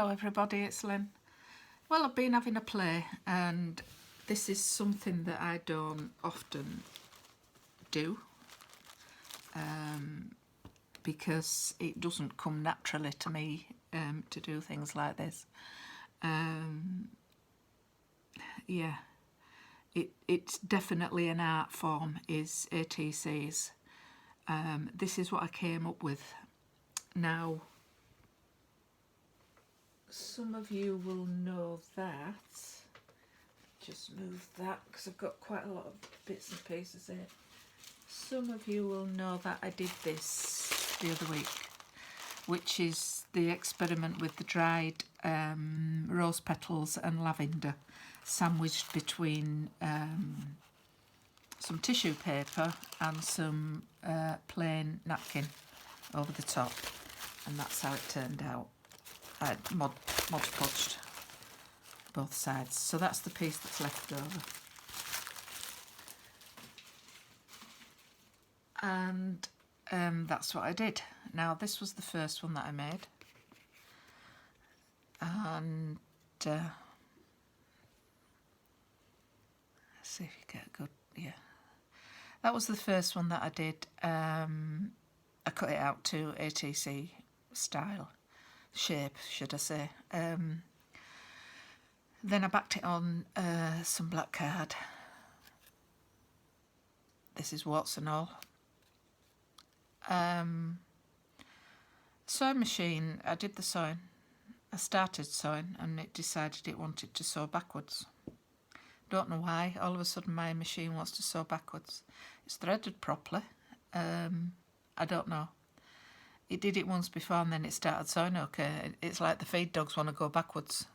Hello everybody, it's Lynn. Well, I've been having a play and this is something that I don't often do because it doesn't come naturally to me to do things like this. Yeah, it's definitely an art form, is ATCs. This is what I came up with. Now, some of you will know that. Just move that because I've got quite a lot of bits and pieces here. Some of you will know that I did this the other week, which is the experiment with the dried rose petals and lavender sandwiched between some tissue paper and some plain napkin over the top, and that's how it turned out. I mod podged both sides, so that's the piece that's left over. And that's what I did. Now, this was the first one that I made, and let's see if you get a good, yeah. That was the first one that I did. I cut it out to ATC style, shape, should I say. Then I backed it on some black card. This is warts and all. Sewing machine, I did the sewing. I started sewing and it decided it wanted to sew backwards. Don't know why, all of a sudden my machine wants to sew backwards. It's threaded properly. I don't know. It did it once before and then it started sewing okay. It's like the feed dogs want to go backwards.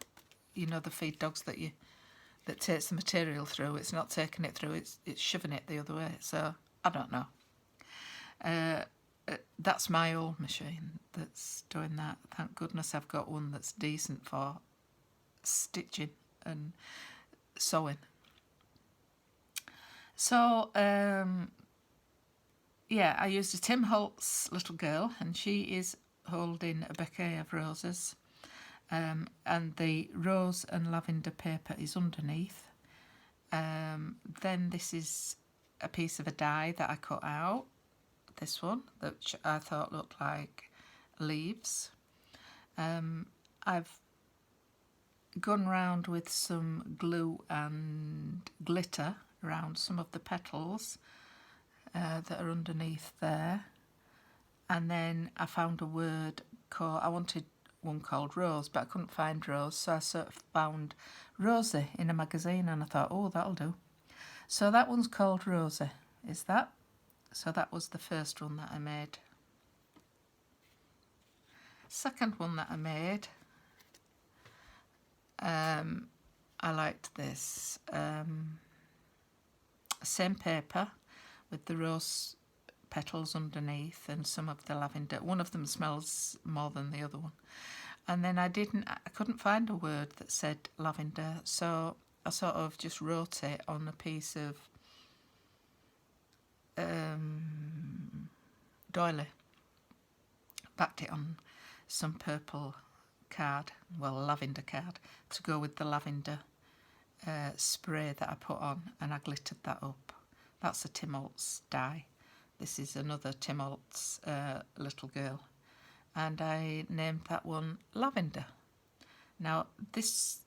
You know, the feed dogs that takes the material through. It's not taking it through, it's shoving it the other way. So I don't know. That's my old machine that's doing that. Thank goodness I've got one that's decent for stitching and sewing. So yeah, I used a Tim Holtz little girl, and she is holding a bouquet of roses, and the rose and lavender paper is underneath. Then this is a piece of a die that I cut out, this one, which I thought looked like leaves. I've gone round with some glue and glitter around some of the petals that are underneath there, and then I found a word called, I wanted one called Rose, but I couldn't find Rose, so I sort of found Rosie in a magazine and I thought, oh, that'll do. So that one's called Rosie, is that? So that was the first one that I made. Second one that I made, I liked this. Same paper with the rose petals underneath and some of the lavender. One of them smells more than the other one. And then I couldn't find a word that said lavender, so I sort of just wrote it on a piece of doily. Backed it on some purple card, well, lavender card, to go with the lavender spray that I put on, and I glittered that up. That's a Tim Holtz die. This is another Tim Holtz little girl, and I named that one Lavender. Now this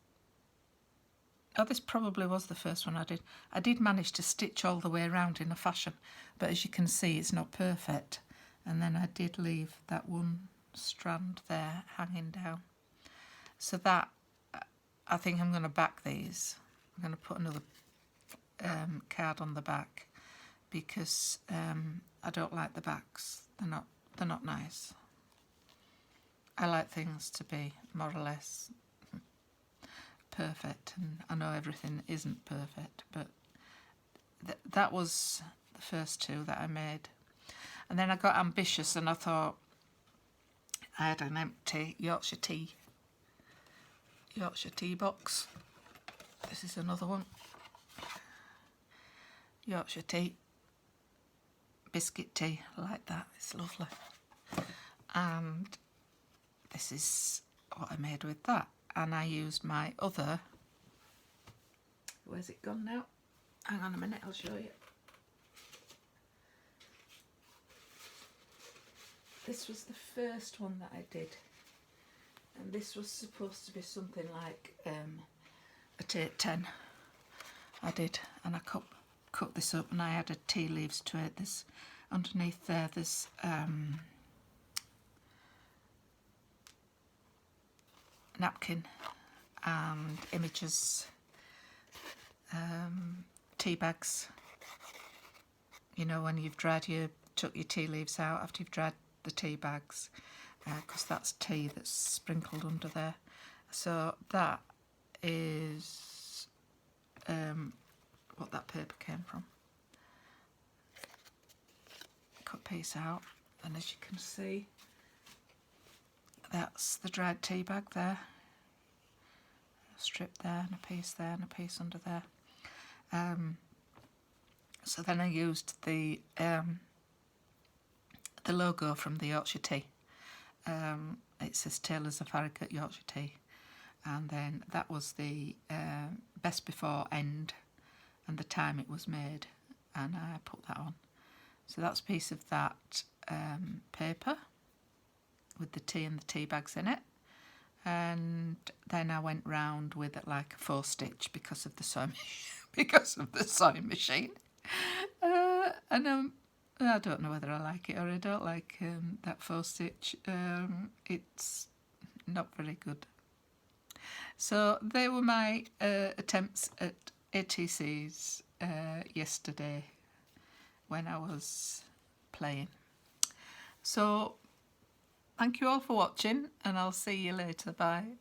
probably was the first one I did. I did manage to stitch all the way around in a fashion, but as you can see it's not perfect, and then I did leave that one strand there hanging down. So that, I think I'm going to back these. I'm going to put another card on the back because I don't like the backs. They're not nice. I like things to be more or less perfect, and I know everything isn't perfect, but that was the first two that I made. And then I got ambitious and I thought, I had an empty Yorkshire tea box. This is another one. Yorkshire tea, biscuit tea, I like that, it's lovely. And this is what I made with that. And I used my other, where's it gone now? Hang on a minute, I'll show you. This was the first one that I did, and this was supposed to be something like a tape 10 I did, and I cut this up and I added tea leaves to it. There's underneath there, there's napkin and images, tea bags. You know, when you've took your tea leaves out after you've dried the tea bags, because that's tea that's sprinkled under there. So that is what that paper came from. Cut a piece out, and as you can see, that's the dried tea bag there. A strip there, and a piece there, and a piece under there. So then I used the logo from the Yorkshire tea. It says Taylor's of Harrogate Yorkshire tea, and then that was the best before end and the time it was made, and I put that on. So that's a piece of that paper with the tea and the tea bags in it, and then I went round with it like a 4-stitch because of the sewing machine. And I don't know whether I like it or I don't like that 4-stitch. It's not very good. So they were my attempts at ATCs yesterday when I was playing. So thank you all for watching, and I'll see you later. Bye.